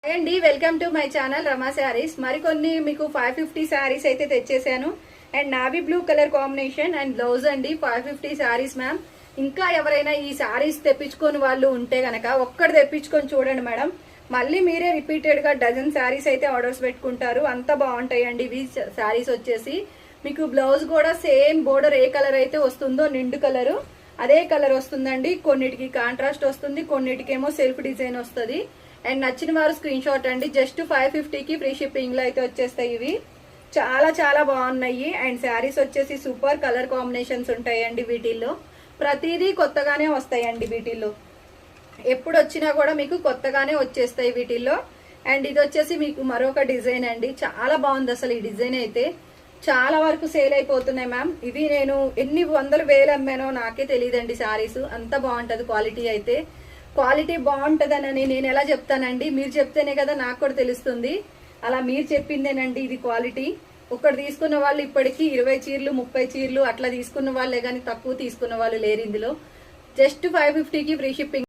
Hi అండి, welcome to my channel Rama sarees. మరికొన్ని మీకు 550 శారీస్ అయితే తెచ్చేసాను. And navy blue colour combination and blouse అండి. 550 శారీస్ మ్యామ్. ఇంకా ఎవరైనా ఈ శారీస్ తెప్పించుకొని వాళ్ళు ఉంటే గనక ఒక్కటి తెప్పించుకొని చూడండి మేడం. మళ్ళీ మీరే రిపీటెడ్ గా డజన్ శారీస్ అయితే ఆర్డర్స్ పెట్టుకుంటారు. అంత బాగుంటాయండి ఇవి శారీస్ వచ్చేసి. మీకు బ్లౌజ్ కూడా సేమ్ బోర్డర్ ఏ కలర్ అయితే వస్తుందో నిండు కలరు అదే కలర్ వస్తుందండి. కొన్నిటికి కాంట్రాస్ట్ వస్తుంది, కొన్నిటికేమో సెల్ఫ్ డిజైన్ వస్తుంది. అండ్ నచ్చిన వారు స్క్రీన్ షాట్ అండి. జస్ట్ 550కి ఫ్రీ షిప్పింగ్ లో అయితే వచ్చేస్తాయి. ఇవి చాలా చాలా బాగున్నాయి. అండ్ శారీస్ వచ్చేసి సూపర్ కలర్ కాంబినేషన్స్ ఉంటాయండి వీటిల్లో. ప్రతిదీ కొత్తగానే వస్తాయండి వీటిల్లో. ఎప్పుడు వచ్చినా కూడా మీకు కొత్తగానే వచ్చేస్తాయి వీటిల్లో. అండ్ ఇది వచ్చేసి మీకు మరొక డిజైన్ అండి. చాలా బాగుంది అసలు ఈ డిజైన్ అయితే. చాలా వరకు సేల్ అయిపోతున్నాయి మ్యామ్. ఇవి నేను ఎన్ని వందలు వేలు అమ్మానో నాకే తెలియదండి. శారీస్ అంత బాగుంటది క్వాలిటీ అయితే. క్వాలిటీ బాగుంటదనని నేను ఎలా చెప్తానండి? మీరు చెప్తేనే కదా నాకు కూడా తెలుస్తుంది. అలా మీరు చెప్పిందేనండి ఇది క్వాలిటీ. ఒకటి తీసుకున్న వాళ్ళు ఇప్పటికీ 20 చీరలు 30 చీరలు అట్లా తీసుకున్న వాళ్ళే కానీ తక్కువ తీసుకున్న వాళ్ళు లేరు ఇందులో. జస్ట్ 550కి ఫ్రీ షిప్పింగ్.